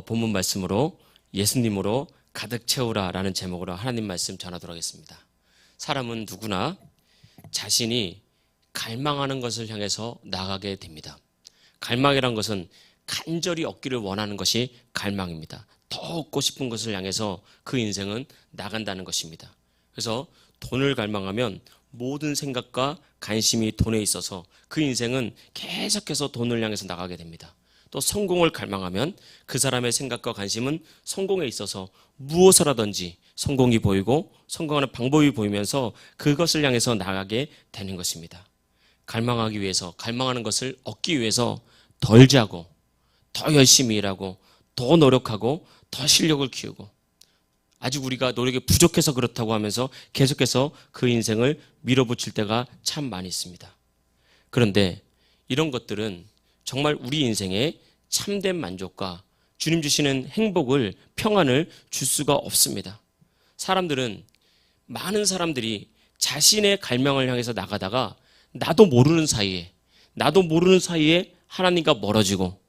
본문 말씀으로 예수님으로 가득 채우라라는 제목으로 하나님 말씀 전하도록 하겠습니다. 사람은 누구나 자신이 갈망하는 것을 향해서 나가게 됩니다. 갈망이란 것은 간절히 얻기를 원하는 것이 갈망입니다. 더 얻고 싶은 것을 향해서 그 인생은 나간다는 것입니다. 그래서 돈을 갈망하면 모든 생각과 관심이 돈에 있어서 그 인생은 계속해서 돈을 향해서 나가게 됩니다. 또 성공을 갈망하면 그 사람의 생각과 관심은 성공에 있어서 무엇을 하든지 성공이 보이고 성공하는 방법이 보이면서 그것을 향해서 나가게 되는 것입니다. 갈망하기 위해서, 갈망하는 것을 얻기 위해서 덜 자고 더 열심히 일하고 더 노력하고 더 실력을 키우고 아직 우리가 노력이 부족해서 그렇다고 하면서 계속해서 그 인생을 밀어붙일 때가 참 많이 있습니다. 그런데 이런 것들은 정말 우리 인생에 참된 만족과 주님 주시는 행복을, 평안을 줄 수가 없습니다. 많은 사람들이 자신의 갈망을 향해서 나가다가 나도 모르는 사이에 하나님과 멀어지고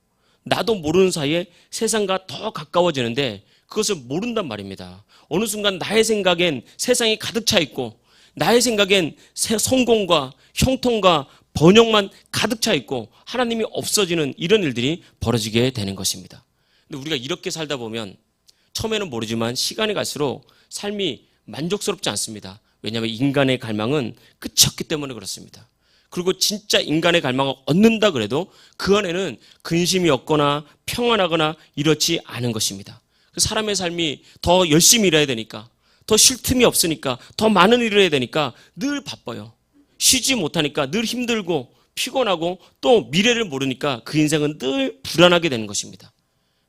나도 모르는 사이에 세상과 더 가까워지는데 그것을 모른단 말입니다. 어느 순간 나의 생각엔 세상이 가득 차 있고 나의 생각엔 성공과 형통과 번영만 가득 차 있고 하나님이 없어지는 이런 일들이 벌어지게 되는 것입니다. 근데 우리가 이렇게 살다 보면 처음에는 모르지만 시간이 갈수록 삶이 만족스럽지 않습니다. 왜냐하면 인간의 갈망은 끝이 없기 때문에 그렇습니다. 그리고 진짜 인간의 갈망을 얻는다 그래도 그 안에는 근심이 없거나 평안하거나 이렇지 않은 것입니다. 사람의 삶이 더 열심히 일해야 되니까, 더 쉴 틈이 없으니까, 더 많은 일을 해야 되니까 늘 바빠요. 쉬지 못하니까 늘 힘들고 피곤하고 또 미래를 모르니까 그 인생은 늘 불안하게 되는 것입니다.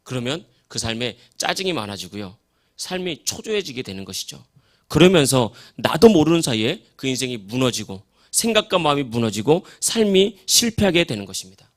그러면 그 삶에 짜증이 많아지고요. 삶이 초조해지게 되는 것이죠. 그러면서 나도 모르는 사이에 그 인생이 무너지고 생각과 마음이 무너지고 삶이 실패하게 되는 것입니다.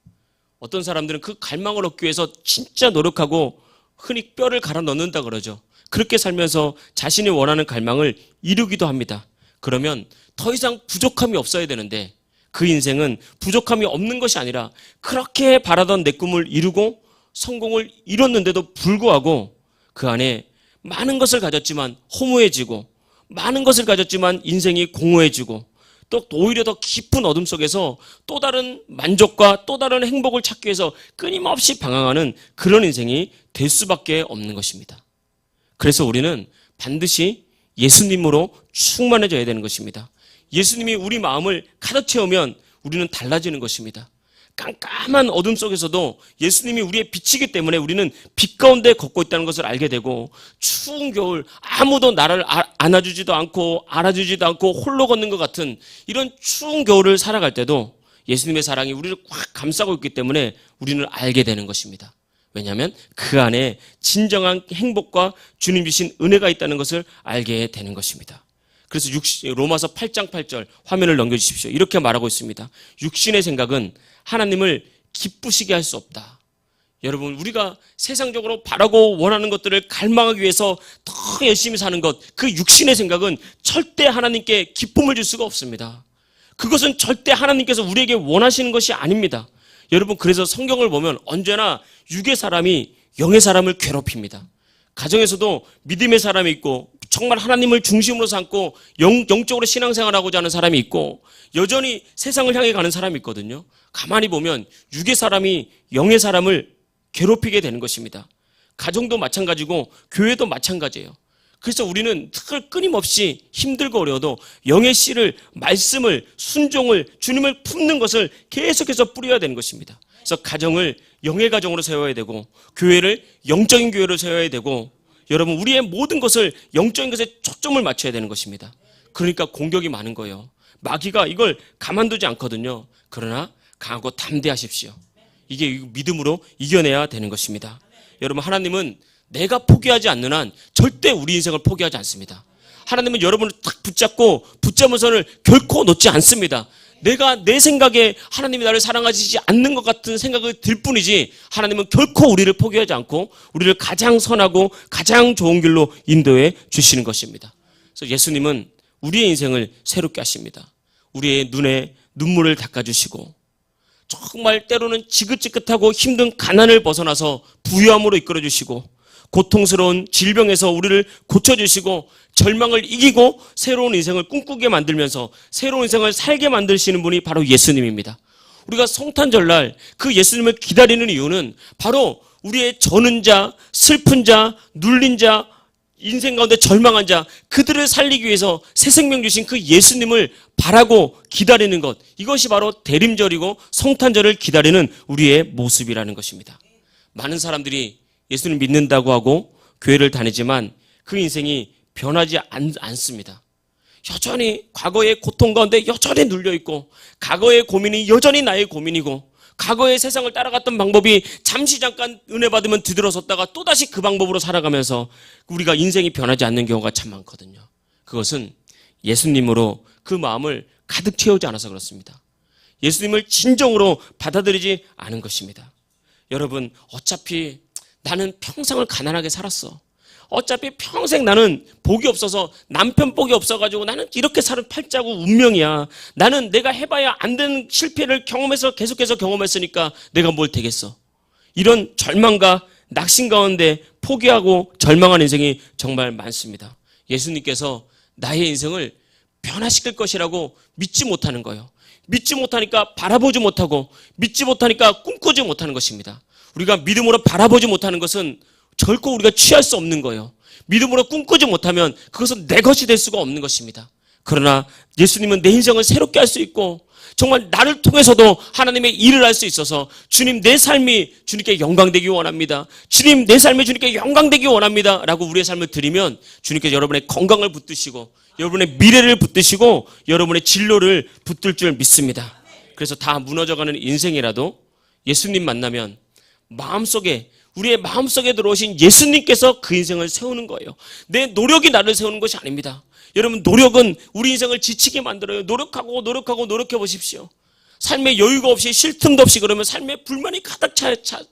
어떤 사람들은 그 갈망을 얻기 위해서 진짜 노력하고 흔히 뼈를 갈아 넣는다 그러죠. 그렇게 살면서 자신이 원하는 갈망을 이루기도 합니다. 그러면 더 이상 부족함이 없어야 되는데 그 인생은 부족함이 없는 것이 아니라 그렇게 바라던 내 꿈을 이루고 성공을 이뤘는데도 불구하고 그 안에 많은 것을 가졌지만 허무해지고 많은 것을 가졌지만 인생이 공허해지고 또 오히려 더 깊은 어둠 속에서 또 다른 만족과 또 다른 행복을 찾기 위해서 끊임없이 방황하는 그런 인생이 될 수밖에 없는 것입니다. 그래서 우리는 반드시 예수님으로 충만해져야 되는 것입니다. 예수님이 우리 마음을 가득 채우면 우리는 달라지는 것입니다. 깜깜한 어둠 속에서도 예수님이 우리의 빛이기 때문에 우리는 빛 가운데 걷고 있다는 것을 알게 되고 추운 겨울 아무도 나를 안아주지도 않고 알아주지도 않고 홀로 걷는 것 같은 이런 추운 겨울을 살아갈 때도 예수님의 사랑이 우리를 꽉 감싸고 있기 때문에 우리는 알게 되는 것입니다. 왜냐하면 그 안에 진정한 행복과 주님 주신 은혜가 있다는 것을 알게 되는 것입니다. 그래서 로마서 8장 8절 화면을 넘겨주십시오. 이렇게 말하고 있습니다. 육신의 생각은 하나님을 기쁘시게 할 수 없다. 여러분, 우리가 세상적으로 바라고 원하는 것들을 갈망하기 위해서 더 열심히 사는 것, 그 육신의 생각은 절대 하나님께 기쁨을 줄 수가 없습니다. 그것은 절대 하나님께서 우리에게 원하시는 것이 아닙니다. 여러분, 그래서 성경을 보면 언제나 육의 사람이 영의 사람을 괴롭힙니다. 가정에서도 믿음의 사람이 있고 정말 하나님을 중심으로 삼고 영적으로 신앙생활하고자 하는 사람이 있고 여전히 세상을 향해 가는 사람이 있거든요. 가만히 보면 육의 사람이 영의 사람을 괴롭히게 되는 것입니다. 가정도 마찬가지고 교회도 마찬가지예요. 그래서 우리는 끊임없이 힘들고 어려워도 영의 씨를, 말씀을, 순종을, 주님을 품는 것을 계속해서 뿌려야 되는 것입니다. 그래서 가정을 영의 가정으로 세워야 되고 교회를 영적인 교회로 세워야 되고 여러분, 우리의 모든 것을 영적인 것에 초점을 맞춰야 되는 것입니다. 그러니까 공격이 많은 거예요. 마귀가 이걸 가만두지 않거든요. 그러나 강하고 담대하십시오. 이게 믿음으로 이겨내야 되는 것입니다. 여러분, 하나님은 내가 포기하지 않는 한 절대 우리 인생을 포기하지 않습니다. 하나님은 여러분을 딱 붙잡으면서는 결코 놓지 않습니다. 내가 내 생각에 하나님이 나를 사랑하시지 않는 것 같은 생각이 들 뿐이지 하나님은 결코 우리를 포기하지 않고 우리를 가장 선하고 가장 좋은 길로 인도해 주시는 것입니다. 그래서 예수님은 우리의 인생을 새롭게 하십니다. 우리의 눈에 눈물을 닦아주시고 정말 때로는 지긋지긋하고 힘든 가난을 벗어나서 부유함으로 이끌어주시고 고통스러운 질병에서 우리를 고쳐주시고 절망을 이기고 새로운 인생을 꿈꾸게 만들면서 새로운 인생을 살게 만드시는 분이 바로 예수님입니다. 우리가 성탄절날 그 예수님을 기다리는 이유는 바로 우리의 저는 자, 슬픈 자, 눌린 자, 인생 가운데 절망한 자, 그들을 살리기 위해서 새 생명 주신 그 예수님을 바라고 기다리는 것, 이것이 바로 대림절이고 성탄절을 기다리는 우리의 모습이라는 것입니다. 많은 사람들이 예수님 믿는다고 하고 교회를 다니지만 그 인생이 변하지 않습니다. 여전히 과거의 고통 가운데 여전히 눌려있고, 과거의 고민이 여전히 나의 고민이고, 과거의 세상을 따라갔던 방법이 잠시 잠깐 은혜 받으면 뒤돌아섰다가 또다시 그 방법으로 살아가면서 우리가 인생이 변하지 않는 경우가 참 많거든요. 그것은 예수님으로 그 마음을 가득 채우지 않아서 그렇습니다. 예수님을 진정으로 받아들이지 않은 것입니다. 여러분, 어차피 나는 평생을 가난하게 살았어. 어차피 평생 나는 복이 없어서, 남편 복이 없어가지고 나는 이렇게 사는 팔자고 운명이야. 나는 내가 해봐야 안 되는 실패를 경험해서 계속해서 경험했으니까 내가 뭘 되겠어. 이런 절망과 낙심 가운데 포기하고 절망한 인생이 정말 많습니다. 예수님께서 나의 인생을 변화시킬 것이라고 믿지 못하는 거예요. 믿지 못하니까 바라보지 못하고, 믿지 못하니까 꿈꾸지 못하는 것입니다. 우리가 믿음으로 바라보지 못하는 것은 결코 우리가 취할 수 없는 거예요. 믿음으로 꿈꾸지 못하면 그것은 내 것이 될 수가 없는 것입니다. 그러나 예수님은 내 인생을 새롭게 할 수 있고, 정말 나를 통해서도 하나님의 일을 할 수 있어서, 주님 내 삶이 주님께 영광되기 원합니다. 주님 내 삶이 주님께 영광되기 원합니다 라고 우리의 삶을 드리면 주님께서 여러분의 건강을 붙드시고 여러분의 미래를 붙드시고 여러분의 진로를 붙들 줄 믿습니다. 그래서 다 무너져가는 인생이라도 예수님 만나면 우리의 마음속에 들어오신 예수님께서 그 인생을 세우는 거예요. 내 노력이 나를 세우는 것이 아닙니다. 여러분, 노력은 우리 인생을 지치게 만들어요. 노력해 보십시오. 삶에 여유가 없이, 쉴 틈도 없이 그러면 삶에 불만이 가득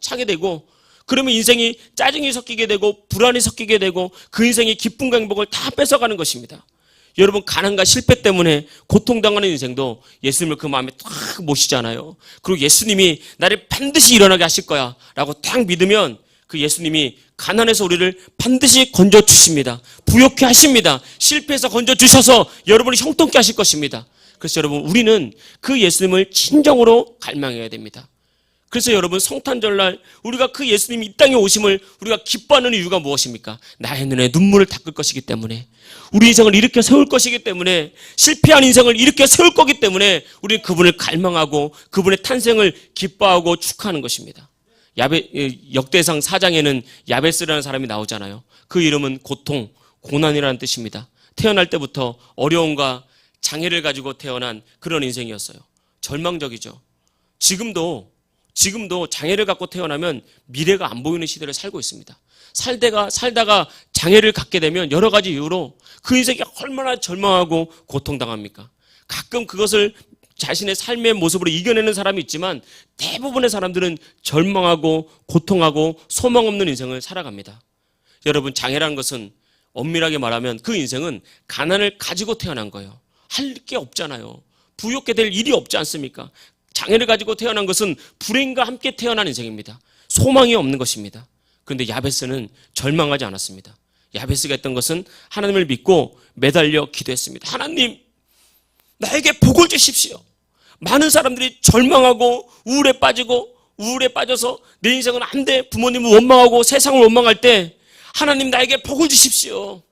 차게 되고, 그러면 인생이 짜증이 섞이게 되고 불안이 섞이게 되고 그 인생의 기쁨과 행복을 다 뺏어가는 것입니다. 여러분, 가난과 실패 때문에 고통당하는 인생도 예수님을 그 마음에 딱 모시잖아요. 그리고 예수님이 나를 반드시 일어나게 하실 거야 라고 딱 믿으면 그 예수님이 가난해서 우리를 반드시 건져주십니다. 부욕해 하십니다. 실패해서 건져주셔서 여러분을 형통케 하실 것입니다. 그래서 여러분, 우리는 그 예수님을 진정으로 갈망해야 됩니다. 그래서 여러분, 성탄절날 우리가 그 예수님이 이 땅에 오심을 우리가 기뻐하는 이유가 무엇입니까? 나의 눈에 눈물을 닦을 것이기 때문에, 우리 인생을 일으켜 세울 것이기 때문에, 실패한 인생을 일으켜 세울 거기 때문에 우리는 그분을 갈망하고 그분의 탄생을 기뻐하고 축하하는 것입니다. 역대상 4장에는 야베스라는 사람이 나오잖아요. 그 이름은 고통, 고난이라는 뜻입니다. 태어날 때부터 어려움과 장애를 가지고 태어난 그런 인생이었어요. 절망적이죠. 지금도 장애를 갖고 태어나면 미래가 안 보이는 시대를 살고 있습니다. 살다가 장애를 갖게 되면 여러 가지 이유로 그 인생이 얼마나 절망하고 고통당합니까? 가끔 그것을 자신의 삶의 모습으로 이겨내는 사람이 있지만 대부분의 사람들은 절망하고 고통하고 소망 없는 인생을 살아갑니다. 여러분, 장애라는 것은 엄밀하게 말하면 그 인생은 가난을 가지고 태어난 거예요. 할 게 없잖아요. 부욕게 될 일이 없지 않습니까? 장애를 가지고 태어난 것은 불행과 함께 태어난 인생입니다. 소망이 없는 것입니다. 그런데 야베스는 절망하지 않았습니다. 야베스가 했던 것은 하나님을 믿고 매달려 기도했습니다. 하나님, 나에게 복을 주십시오. 많은 사람들이 절망하고 우울에 빠져서 내 인생은 안 돼, 부모님을 원망하고 세상을 원망할 때 하나님, 나에게 복을 주십시오.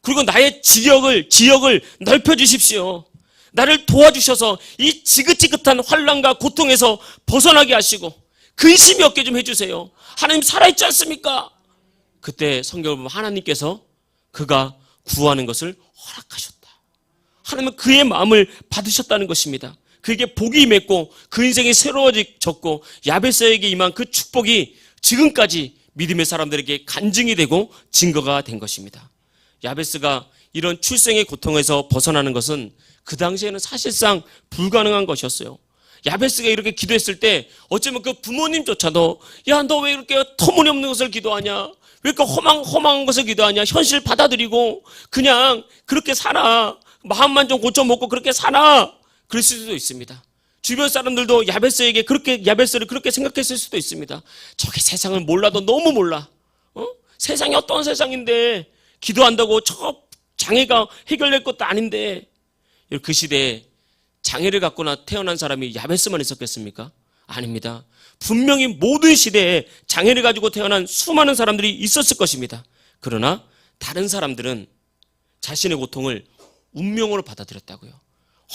그리고 나의 지역을 넓혀 주십시오. 나를 도와주셔서 이 지긋지긋한 환난과 고통에서 벗어나게 하시고 근심이 없게 좀 해주세요. 하나님 살아있지 않습니까? 그때 성경을 보면 하나님께서 그가 구하는 것을 허락하셨다. 하나님은 그의 마음을 받으셨다는 것입니다. 그에게 복이 임했고 그 인생이 새로워졌고 야베스에게 임한 그 축복이 지금까지 믿음의 사람들에게 간증이 되고 증거가 된 것입니다. 야베스가 이런 출생의 고통에서 벗어나는 것은 그 당시에는 사실상 불가능한 것이었어요. 야베스가 이렇게 기도했을 때 어쩌면 그 부모님조차도, 야, 너 왜 이렇게 터무니없는 것을 기도하냐? 왜 이렇게 허망한 것을 기도하냐? 현실 받아들이고 그냥 그렇게 살아. 마음만 좀 고쳐먹고 그렇게 살아. 그럴 수도 있습니다. 주변 사람들도 야베스를 그렇게 생각했을 수도 있습니다. 저게 세상을 몰라도 너무 몰라. 세상이 어떤 세상인데 기도한다고 저 장애가 해결될 것도 아닌데. 그 시대에 장애를 갖고 태어난 사람이 야베스만 있었겠습니까? 아닙니다. 분명히 모든 시대에 장애를 가지고 태어난 수많은 사람들이 있었을 것입니다. 그러나 다른 사람들은 자신의 고통을 운명으로 받아들였다고요.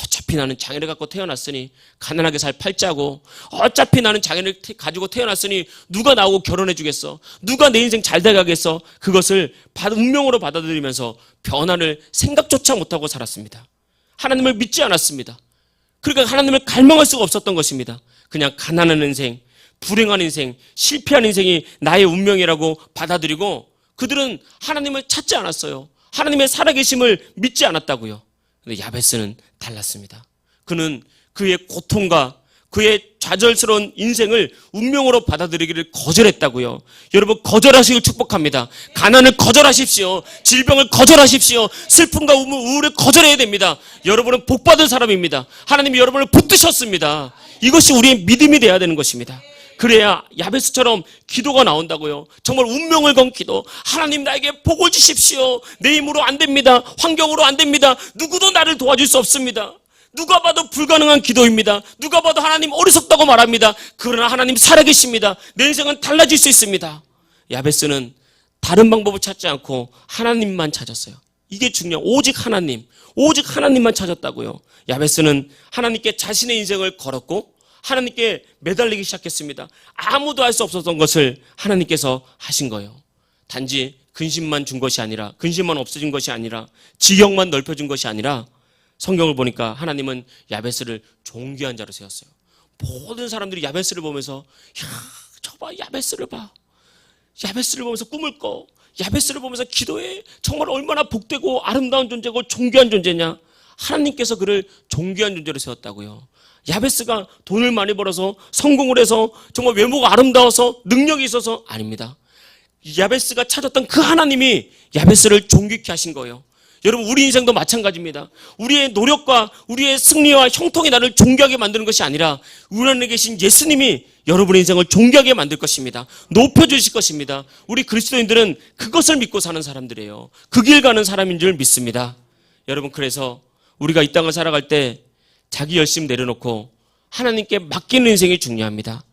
어차피 나는 장애를 갖고 태어났으니 가난하게 살 팔자고, 어차피 나는 장애를 가지고 태어났으니 누가 나오고 결혼해 주겠어, 누가 내 인생 잘 돼가겠어. 그것을 운명으로 받아들이면서 변화를 생각조차 못하고 살았습니다. 하나님을 믿지 않았습니다. 그러니까 하나님을 갈망할 수가 없었던 것입니다. 그냥 가난한 인생, 불행한 인생, 실패한 인생이 나의 운명이라고 받아들이고 그들은 하나님을 찾지 않았어요. 하나님의 살아계심을 믿지 않았다고요. 근데 야베스는 달랐습니다. 그는 그의 고통과 그의 좌절스러운 인생을 운명으로 받아들이기를 거절했다고요. 여러분, 거절하시길 축복합니다. 가난을 거절하십시오. 질병을 거절하십시오. 슬픔과 우울을 거절해야 됩니다. 여러분은 복받은 사람입니다. 하나님이 여러분을 붙드셨습니다. 이것이 우리의 믿음이 돼야 되는 것입니다. 그래야 야베스처럼 기도가 나온다고요. 정말 운명을 건 기도. 하나님, 나에게 복을 주십시오. 내 힘으로 안 됩니다. 환경으로 안 됩니다. 누구도 나를 도와줄 수 없습니다. 누가 봐도 불가능한 기도입니다. 누가 봐도 하나님 어리석다고 말합니다. 그러나 하나님 살아계십니다. 내 인생은 달라질 수 있습니다. 야베스는 다른 방법을 찾지 않고 하나님만 찾았어요. 이게 중요해요. 오직 하나님만 찾았다고요. 야베스는 하나님께 자신의 인생을 걸었고 하나님께 매달리기 시작했습니다. 아무도 할 수 없었던 것을 하나님께서 하신 거예요. 단지 근심만 준 것이 아니라, 근심만 없어진 것이 아니라, 지경만 넓혀준 것이 아니라, 성경을 보니까 하나님은 야베스를 존귀한 자로 세웠어요. 모든 사람들이 야베스를 보면서, 야, 저봐, 야베스를 봐. 야베스를 보면서 꿈을 꿔. 야베스를 보면서 기도해. 정말 얼마나 복되고 아름다운 존재고 존귀한 존재냐. 하나님께서 그를 존귀한 존재로 세웠다고요. 야베스가 돈을 많이 벌어서 성공을 해서 정말 외모가 아름다워서 능력이 있어서 아닙니다. 야베스가 찾았던 그 하나님이 야베스를 존귀케 하신 거예요. 여러분, 우리 인생도 마찬가지입니다. 우리의 노력과 우리의 승리와 형통이 나를 존귀하게 만드는 것이 아니라 우리 안에 계신 예수님이 여러분의 인생을 존귀하게 만들 것입니다. 높여주실 것입니다. 우리 그리스도인들은 그것을 믿고 사는 사람들이에요. 그 길 가는 사람인 줄 믿습니다. 여러분, 그래서 우리가 이 땅을 살아갈 때 자기 열심 내려놓고 하나님께 맡기는 인생이 중요합니다.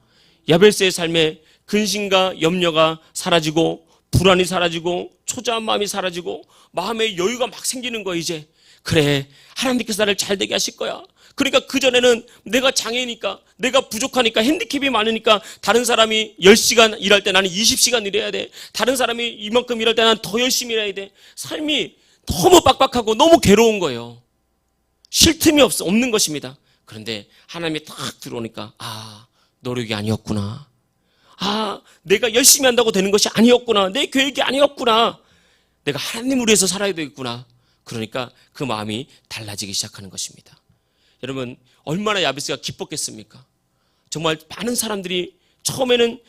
야베스의 삶에 근심과 염려가 사라지고 불안이 사라지고 초조한 마음이 사라지고 마음의 여유가 막 생기는 거예요. 이제 그래, 하나님께서 나를 잘 되게 하실 거야. 그러니까 그전에는 내가 장애니까, 내가 부족하니까, 핸디캡이 많으니까 다른 사람이 10시간 일할 때 나는 20시간 일해야 돼. 다른 사람이 이만큼 일할 때 나는 더 열심히 일해야 돼. 삶이 너무 빡빡하고 너무 괴로운 거예요. 쉴 틈이 없는 것입니다. 그런데 하나님이 딱 들어오니까, 노력이 아니었구나. 내가 열심히 한다고 되는 것이 아니었구나. 내 계획이 아니었구나. 내가 하나님을 위해서 살아야 되겠구나. 그러니까 그 마음이 달라지기 시작하는 것입니다. 여러분, 얼마나 야베스가 기뻤겠습니까? 정말 많은 사람들이 처음에는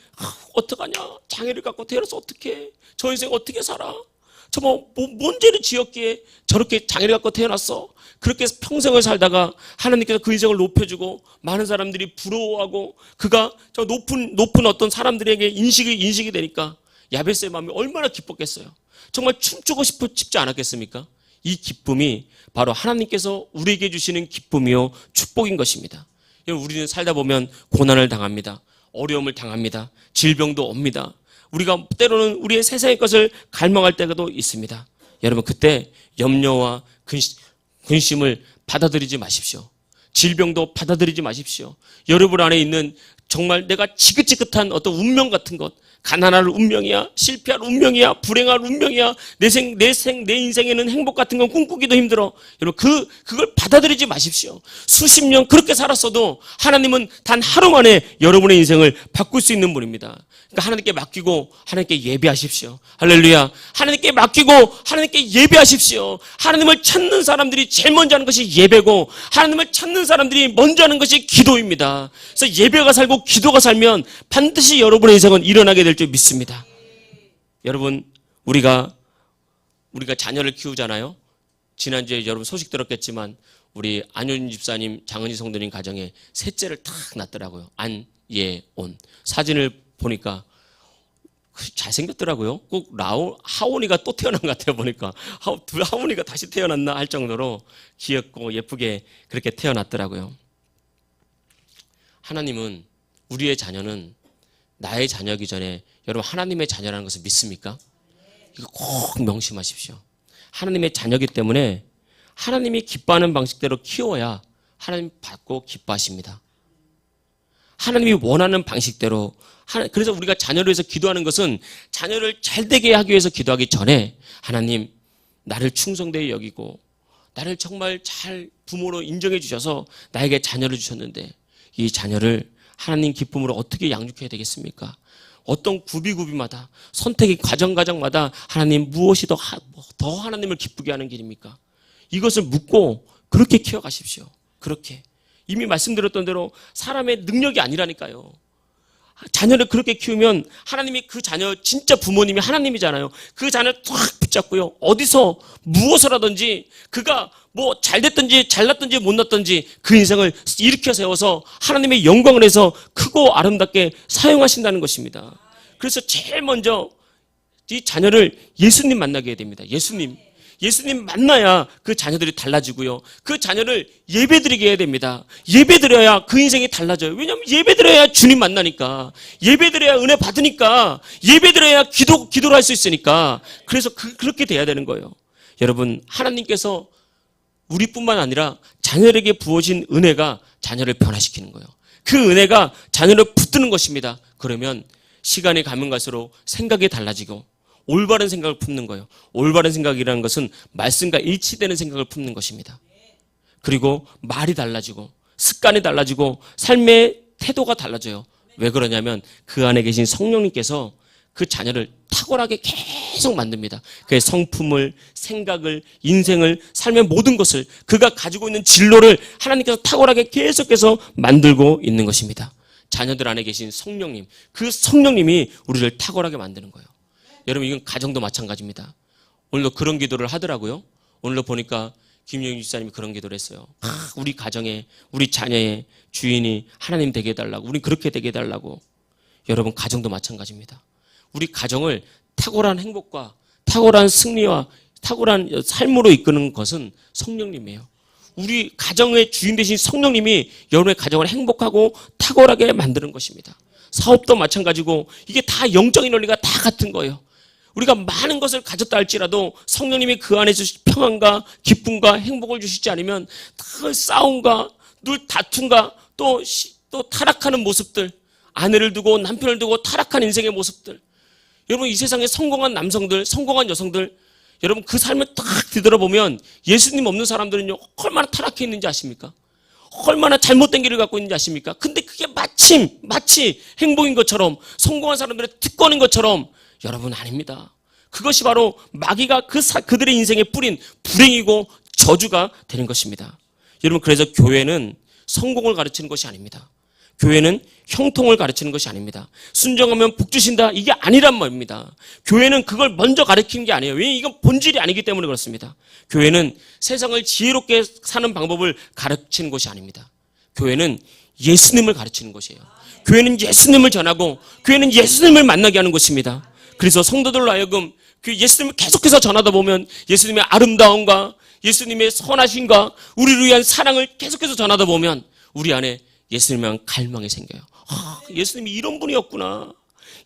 어떡하냐, 장애를 갖고 태어나서 어떡해, 저 인생 어떻게 살아, 뭔 죄를 지었기에 저렇게 장애를 갖고 태어났어. 그렇게 평생을 살다가 하나님께서 그 인생을 높여주고 많은 사람들이 부러워하고 그가 저 높은 어떤 사람들에게 인식이 되니까 야베스의 마음이 얼마나 기뻤겠어요. 정말 춤추고 싶지 않았겠습니까? 이 기쁨이 바로 하나님께서 우리에게 주시는 기쁨이요 축복인 것입니다. 우리는 살다 보면 고난을 당합니다. 어려움을 당합니다. 질병도 옵니다. 우리가 때로는 우리의 세상의 것을 갈망할 때도 있습니다. 여러분, 그때 염려와 근심을 받아들이지 마십시오. 질병도 받아들이지 마십시오. 여러분 안에 있는 정말 내가 지긋지긋한 어떤 운명 같은 것, 가난할 운명이야, 실패할 운명이야, 불행할 운명이야, 내 인생에는 행복 같은 건 꿈꾸기도 힘들어. 여러분, 그걸 받아들이지 마십시오. 수십 년 그렇게 살았어도 하나님은 단 하루 만에 여러분의 인생을 바꿀 수 있는 분입니다. 그러니까 하나님께 맡기고 하나님께 예배하십시오. 할렐루야. 하나님께 맡기고 하나님께 예배하십시오. 하나님을 찾는 사람들이 제일 먼저 하는 것이 예배고, 하나님을 찾는 사람들이 먼저 하는 것이 기도입니다. 그래서 예배가 살고 기도가 살면 반드시 여러분의 인생은 일어나게 될 줄 믿습니다. 여러분, 우리가 자녀를 키우잖아요. 지난주에 여러분 소식 들었겠지만 우리 안효진 집사님, 장은희 성도님 가정에 셋째를 탁 낳더라고요. 안예온. 사진을 보니까 잘생겼더라고요. 꼭 하온이가 또 태어난 것 같아요. 보니까 하온이가 다시 태어났나 할 정도로 귀엽고 예쁘게 그렇게 태어났더라고요. 하나님은, 우리의 자녀는 나의 자녀이기 전에 여러분 하나님의 자녀라는 것을 믿습니까? 이거 꼭 명심하십시오. 하나님의 자녀이기 때문에 하나님이 기뻐하는 방식대로 키워야 하나님 받고 기뻐하십니다. 하나님이 원하는 방식대로. 그래서 우리가 자녀를 위해서 기도하는 것은 자녀를 잘되게 하기 위해서 기도하기 전에 하나님, 나를 충성되게 여기고 나를 정말 잘 부모로 인정해 주셔서 나에게 자녀를 주셨는데 이 자녀를 하나님 기쁨으로 어떻게 양육해야 되겠습니까? 어떤 구비구비마다, 선택의 과정마다 하나님 무엇이 더 하나님을 기쁘게 하는 길입니까? 이것을 묻고 그렇게 키워가십시오. 그렇게. 이미 말씀드렸던 대로 사람의 능력이 아니라니까요. 자녀를 그렇게 키우면 하나님이 그 자녀, 진짜 부모님이 하나님이잖아요. 그 자녀를 탁 붙잡고요. 어디서 무엇을 하든지 그가 뭐 잘됐든지 잘났든지 못났든지 그 인생을 일으켜 세워서 하나님의 영광을 해서 크고 아름답게 사용하신다는 것입니다. 그래서 제일 먼저 이 자녀를 예수님 만나게 해야 됩니다. 예수님 만나야 그 자녀들이 달라지고요. 그 자녀를 예배드리게 해야 됩니다. 예배드려야 그 인생이 달라져요. 왜냐하면 예배드려야 주님 만나니까. 예배드려야 은혜 받으니까. 예배드려야 기도를 할 수 있으니까. 그래서 그렇게 돼야 되는 거예요. 여러분, 하나님께서 우리뿐만 아니라 자녀에게 부어진 은혜가 자녀를 변화시키는 거예요. 그 은혜가 자녀를 붙드는 것입니다. 그러면 시간이 가면 갈수록 생각이 달라지고 올바른 생각을 품는 거예요. 올바른 생각이라는 것은 말씀과 일치되는 생각을 품는 것입니다. 그리고 말이 달라지고 습관이 달라지고 삶의 태도가 달라져요. 왜 그러냐면 그 안에 계신 성령님께서 그 자녀를 탁월하게 계속 만듭니다. 그의 성품을, 생각을, 인생을, 삶의 모든 것을, 그가 가지고 있는 진로를 하나님께서 탁월하게 계속해서 만들고 있는 것입니다. 자녀들 안에 계신 성령님, 그 성령님이 우리를 탁월하게 만드는 거예요. 여러분, 이건 가정도 마찬가지입니다. 오늘도 그런 기도를 하더라고요. 오늘도 보니까 김영희 집사님이 그런 기도를 했어요. 우리 가정에, 우리 자녀의 주인이 하나님 되게 해달라고, 우리 그렇게 되게 해달라고. 여러분, 가정도 마찬가지입니다. 우리 가정을 탁월한 행복과 탁월한 승리와 탁월한 삶으로 이끄는 것은 성령님이에요. 우리 가정의 주인 되신 성령님이 여러분의 가정을 행복하고 탁월하게 만드는 것입니다. 사업도 마찬가지고 이게 다 영적인 원리가 다 같은 거예요. 우리가 많은 것을 가졌다 할지라도 성령님이 그 안에서 평안과 기쁨과 행복을 주시지 않으면 늘 싸움과 늘 다툼과 또 타락하는 모습들, 아내를 두고 남편을 두고 타락한 인생의 모습들. 여러분, 이 세상에 성공한 남성들, 성공한 여성들, 여러분 그 삶을 딱 뒤돌아보면 예수님 없는 사람들은요 얼마나 타락해 있는지 아십니까? 얼마나 잘못된 길을 갖고 있는지 아십니까? 근데 그게 마치 행복인 것처럼, 성공한 사람들의 특권인 것처럼, 여러분 아닙니다. 그것이 바로 마귀가 그들의 인생에 뿌린 불행이고 저주가 되는 것입니다. 여러분, 그래서 교회는 성공을 가르치는 것이 아닙니다. 교회는 형통을 가르치는 것이 아닙니다. 순종하면 복 주신다, 이게 아니란 말입니다. 교회는 그걸 먼저 가르치는 게 아니에요. 왜냐하면 이건 본질이 아니기 때문에 그렇습니다. 교회는 세상을 지혜롭게 사는 방법을 가르치는 것이 아닙니다. 교회는 예수님을 가르치는 것이에요. 교회는 예수님을 전하고 교회는 예수님을 만나게 하는 것입니다. 그래서 성도들로 하여금 그 예수님을 계속해서 전하다 보면 예수님의 아름다움과 예수님의 선하심과 우리를 위한 사랑을 계속해서 전하다 보면 우리 안에 예수님에 대한 갈망이 생겨요. 예수님이 이런 분이었구나.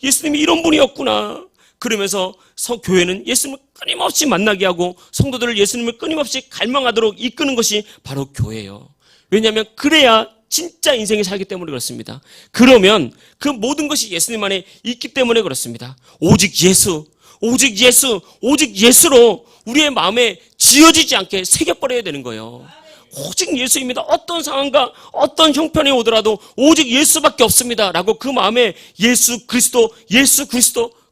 예수님이 이런 분이었구나. 그러면서 교회는 예수님을 끊임없이 만나게 하고 성도들을 예수님을 끊임없이 갈망하도록 이끄는 것이 바로 교회예요. 왜냐하면 그래야 진짜 인생이 살기 때문에 그렇습니다. 그러면 그 모든 것이 예수님 안에 있기 때문에 그렇습니다. 오직 예수, 오직 예수, 오직 예수로 우리의 마음에 지어지지 않게 새겨버려야 되는 거예요. 오직 예수입니다. 어떤 상황과 어떤 형편이 오더라도 오직 예수밖에 없습니다 라고 그 마음에 예수 그리스도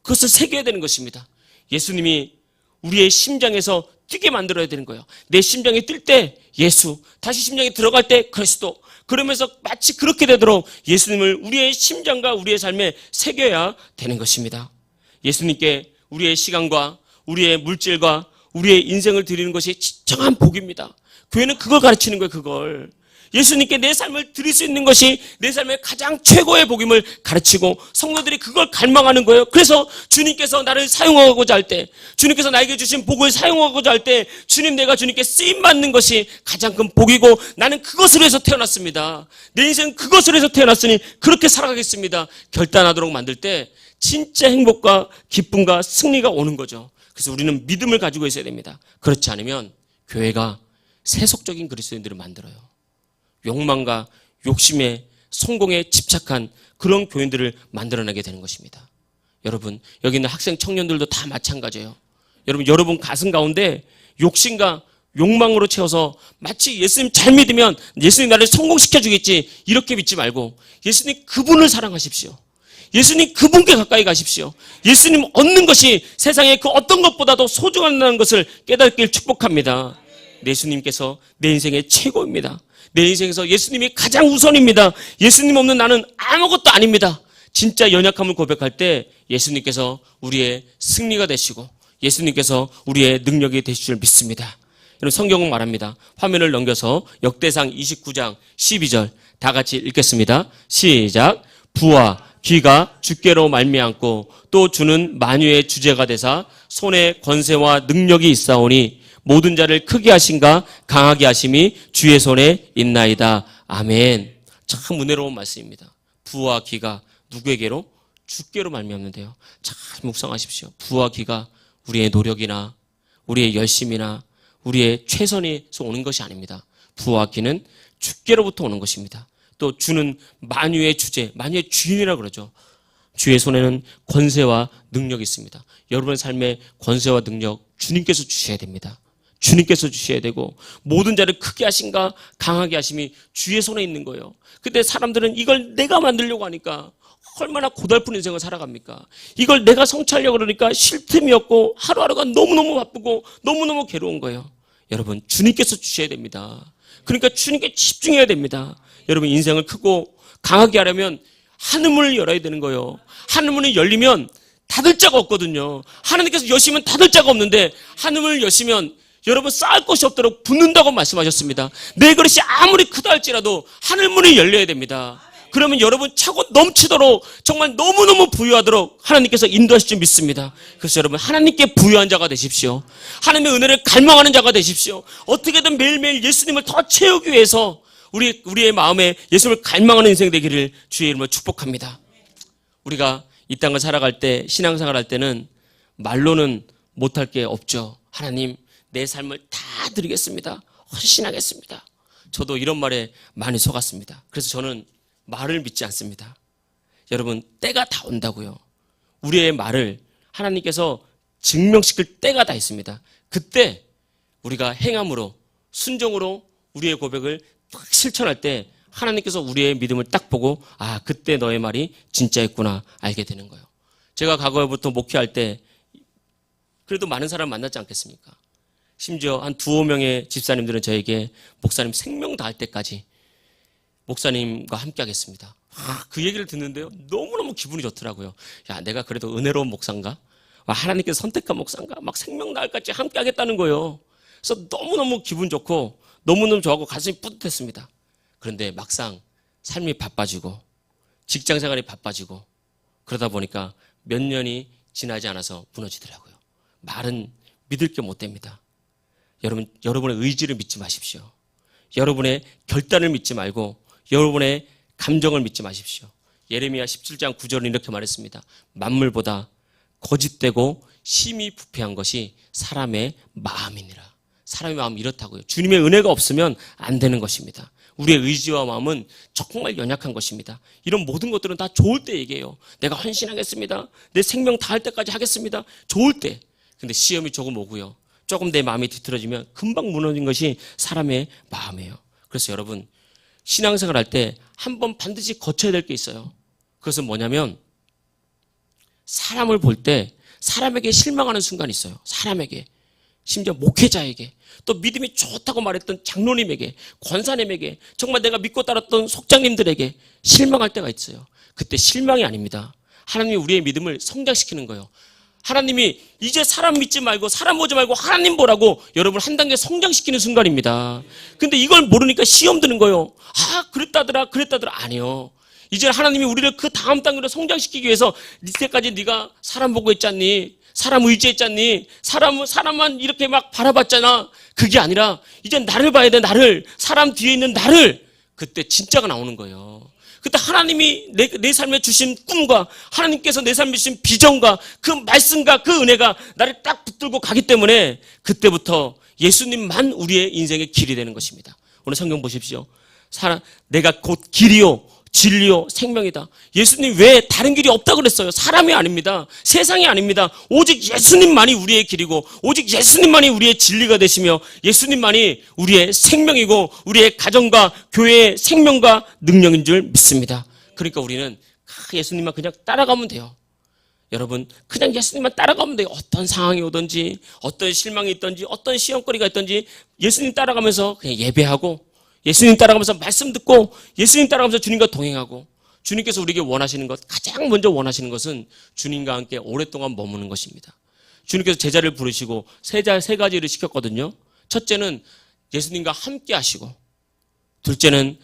그것을 새겨야 되는 것입니다. 예수님이 우리의 심장에서 뛰게 만들어야 되는 거예요. 내 심장이 뛸 때 예수, 다시 심장이 들어갈 때 그리스도. 그러면서 마치 그렇게 되도록 예수님을 우리의 심장과 우리의 삶에 새겨야 되는 것입니다. 예수님께 우리의 시간과 우리의 물질과 우리의 인생을 드리는 것이 진정한 복입니다. 교회는 그걸 가르치는 거예요. 그걸. 예수님께 내 삶을 드릴 수 있는 것이 내 삶의 가장 최고의 복임을 가르치고 성도들이 그걸 갈망하는 거예요. 그래서 주님께서 나를 사용하고자 할 때, 주님께서 나에게 주신 복을 사용하고자 할 때 주님, 내가 주님께 쓰임받는 것이 가장 큰 복이고 나는 그것으로 해서 태어났습니다. 내 인생은 그것으로 해서 태어났으니 그렇게 살아가겠습니다. 결단하도록 만들 때 진짜 행복과 기쁨과 승리가 오는 거죠. 그래서 우리는 믿음을 가지고 있어야 됩니다. 그렇지 않으면 교회가 세속적인 그리스도인들을 만들어요. 욕망과 욕심에, 성공에 집착한 그런 교인들을 만들어내게 되는 것입니다. 여러분, 여기 있는 학생 청년들도 다 마찬가지예요. 여러분 가슴 가운데 욕심과 욕망으로 채워서 마치 예수님 잘 믿으면 예수님 나를 성공시켜 주겠지 이렇게 믿지 말고 예수님 그분을 사랑하십시오. 예수님 그분께 가까이 가십시오. 예수님 얻는 것이 세상의 그 어떤 것보다도 소중하다는 것을 깨닫길 축복합니다. 예수님께서 내 인생의 최고입니다. 내 인생에서 예수님이 가장 우선입니다. 예수님 없는 나는 아무것도 아닙니다. 진짜 연약함을 고백할 때 예수님께서 우리의 승리가 되시고 예수님께서 우리의 능력이 되실 줄 믿습니다. 여러분, 성경은 말합니다. 화면을 넘겨서 역대상 29장 12절 다 같이 읽겠습니다. 시작. 부와 귀가 주께로 말미암고 또 주는 만유의 주제가 되사 손에 권세와 능력이 있사오니 모든 자를 크게 하신가 강하게 하심이 주의 손에 있나이다. 아멘. 참 은혜로운 말씀입니다. 부와 귀가 누구에게로? 주께로 말미암는데요. 잘 묵상하십시오. 부와 귀가 우리의 노력이나 우리의 열심이나 우리의 최선에서 오는 것이 아닙니다. 부와 귀는 주께로부터 오는 것입니다. 또 주는 만유의 주제, 만유의 주인이라고 그러죠. 주의 손에는 권세와 능력이 있습니다. 여러분의 삶에 권세와 능력 주님께서 주셔야 됩니다. 주님께서 주셔야 되고 모든 자를 크게 하신가 강하게 하심이 주의 손에 있는 거예요. 근데 사람들은 이걸 내가 만들려고 하니까 얼마나 고달픈 인생을 살아갑니까? 이걸 내가 성취하려고 그러니까 쉴 틈이 없고 하루하루가 너무너무 바쁘고 너무너무 괴로운 거예요. 여러분, 주님께서 주셔야 됩니다. 그러니까 주님께 집중해야 됩니다. 여러분, 인생을 크고 강하게 하려면 하늘문을 열어야 되는 거예요. 하늘문이 열리면 닫을 자가 없거든요. 하나님께서 여시면 닫을 자가 없는데 하늘문을 여시면 여러분 쌓을 것이 없도록 붓는다고 말씀하셨습니다. 내 그릇이 아무리 크다 할지라도 하늘문이 열려야 됩니다. 그러면 여러분 차고 넘치도록 정말 너무너무 부유하도록 하나님께서 인도하실 줄 믿습니다. 그래서 여러분 하나님께 부유한 자가 되십시오. 하나님의 은혜를 갈망하는 자가 되십시오. 어떻게든 매일매일 예수님을 더 채우기 위해서 우리의 마음에 예수님을 갈망하는 인생 되기를 주의 이름으로 축복합니다. 우리가 이 땅을 살아갈 때, 신앙생활 할 때는 말로는 못할 게 없죠. 하나님, 내 삶을 다 드리겠습니다. 헌신하겠습니다. 저도 이런 말에 많이 속았습니다. 그래서 저는 말을 믿지 않습니다. 여러분, 때가 다 온다고요. 우리의 말을 하나님께서 증명시킬 때가 다 있습니다. 그때 우리가 행함으로, 순종으로 우리의 고백을 딱 실천할 때 하나님께서 우리의 믿음을 딱 보고 아, 그때 너의 말이 진짜였구나 알게 되는 거예요. 제가 과거에부터 목회할 때 그래도 많은 사람 만났지 않겠습니까? 심지어 한 두어 명의 집사님들은 저에게 목사님 생명 다할 때까지 목사님과 함께 하겠습니다. 그 얘기를 듣는데요. 너무너무 기분이 좋더라고요. 야, 내가 그래도 은혜로운 목사인가? 하나님께서 선택한 목사인가? 막 생명 다할까지 함께 하겠다는 거예요. 그래서 너무너무 기분 좋고 너무너무 좋아하고 가슴이 뿌듯했습니다. 그런데 막상 삶이 바빠지고 직장생활이 바빠지고 그러다 보니까 몇 년이 지나지 않아서 무너지더라고요. 말은 믿을 게 못 됩니다. 여러분의 의지를 믿지 마십시오. 여러분의 결단을 믿지 말고 여러분의 감정을 믿지 마십시오. 예레미야 17장 9절은 이렇게 말했습니다. 만물보다 거짓되고 심히 부패한 것이 사람의 마음이니라. 사람의 마음이 이렇다고요. 주님의 은혜가 없으면 안 되는 것입니다. 우리의 의지와 마음은 정말 연약한 것입니다. 이런 모든 것들은 다 좋을 때 얘기해요. 내가 헌신하겠습니다. 내 생명 다할 때까지 하겠습니다. 좋을 때. 근데 시험이 조금 오고요. 조금 내 마음이 뒤틀어지면 금방 무너진 것이 사람의 마음이에요. 그래서 여러분, 신앙생활 할 때 한 번 반드시 거쳐야 될 게 있어요. 그것은 뭐냐면 사람을 볼 때 사람에게 실망하는 순간이 있어요. 사람에게. 심지어 목회자에게. 또 믿음이 좋다고 말했던 장로님에게, 권사님에게, 정말 내가 믿고 따랐던 속장님들에게 실망할 때가 있어요. 그때 실망이 아닙니다. 하나님이 우리의 믿음을 성장시키는 거예요. 하나님이 이제 사람 믿지 말고 사람 보지 말고 하나님 보라고 여러분 한 단계 성장시키는 순간입니다. 근데 이걸 모르니까 시험 드는 거예요. 그랬다더라 아니요. 이제 하나님이 우리를 그 다음 단계로 성장시키기 위해서 이때까지 네가 사람 보고 있잖니, 사람 의지했잖니, 사람만 이렇게 막 바라봤잖아. 그게 아니라 이제 나를 봐야 돼. 나를, 사람 뒤에 있는 나를. 그때 진짜가 나오는 거예요. 그때 하나님이 내 삶에 주신 꿈과 하나님께서 내 삶에 주신 비전과 그 말씀과 그 은혜가 나를 딱 붙들고 가기 때문에 그때부터 예수님만 우리의 인생의 길이 되는 것입니다. 오늘 성경 보십시오. 내가 곧 길이요 진리요 생명이다. 예수님 외에 다른 길이 없다고 그랬어요. 사람이 아닙니다. 세상이 아닙니다. 오직 예수님만이 우리의 길이고 오직 예수님만이 우리의 진리가 되시며 예수님만이 우리의 생명이고 우리의 가정과 교회의 생명과 능력인 줄 믿습니다. 그러니까 우리는 예수님만 그냥 따라가면 돼요. 여러분 그냥 예수님만 따라가면 돼요. 어떤 상황이 오든지 어떤 실망이 있든지 어떤 시험거리가 있든지 예수님 따라가면서 그냥 예배하고 예수님 따라가면서 말씀 듣고 예수님 따라가면서 주님과 동행하고 주님께서 우리에게 원하시는 것, 가장 먼저 원하시는 것은 주님과 함께 오랫동안 머무는 것입니다. 주님께서 제자를 부르시고 세 가지를 시켰거든요. 첫째는 예수님과 함께 하시고, 둘째는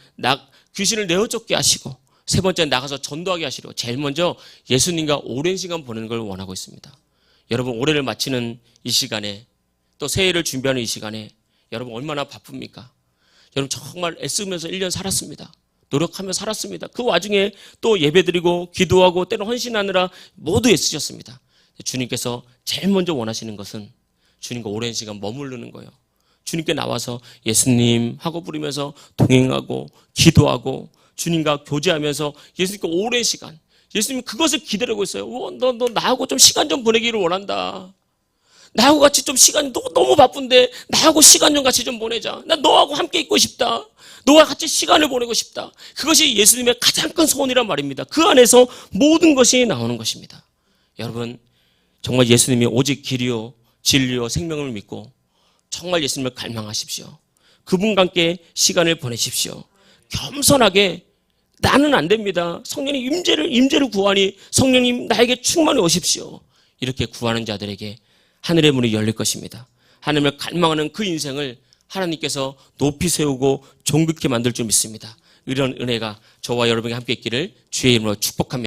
귀신을 내어 쫓게 하시고, 세 번째는 나가서 전도하게 하시고, 제일 먼저 예수님과 오랜 시간 보내는 걸 원하고 있습니다. 여러분 올해를 마치는 이 시간에 또 새해를 준비하는 이 시간에 여러분 얼마나 바쁩니까? 여러분 정말 애쓰면서 1년 살았습니다. 노력하며 살았습니다. 그 와중에 또 예배드리고 기도하고 때로 헌신하느라 모두 애쓰셨습니다. 주님께서 제일 먼저 원하시는 것은 주님과 오랜 시간 머무르는 거예요. 주님께 나와서 예수님 하고 부르면서 동행하고 기도하고 주님과 교제하면서 예수님과 오랜 시간, 예수님이 그것을 기다리고 있어요. 너 나하고 좀 시간 좀 보내기를 원한다. 나하고 같이 좀 시간, 너무 바쁜데 나하고 시간 좀 같이 좀 보내자. 나 너하고 함께 있고 싶다. 너와 같이 시간을 보내고 싶다. 그것이 예수님의 가장 큰 소원이란 말입니다. 그 안에서 모든 것이 나오는 것입니다. 여러분 정말 예수님이 오직 길이요 진리요 생명을 믿고 정말 예수님을 갈망하십시오. 그분과 함께 시간을 보내십시오. 겸손하게 나는 안 됩니다. 성령님 임재를 구하니 성령님 나에게 충만히 오십시오. 이렇게 구하는 자들에게 하늘의 문이 열릴 것입니다. 하나님을 갈망하는 그 인생을 하나님께서 높이 세우고 존귀케 만들 줄 믿습니다. 이런 은혜가 저와 여러분이 함께 있기를 주의 이름으로 축복합니다.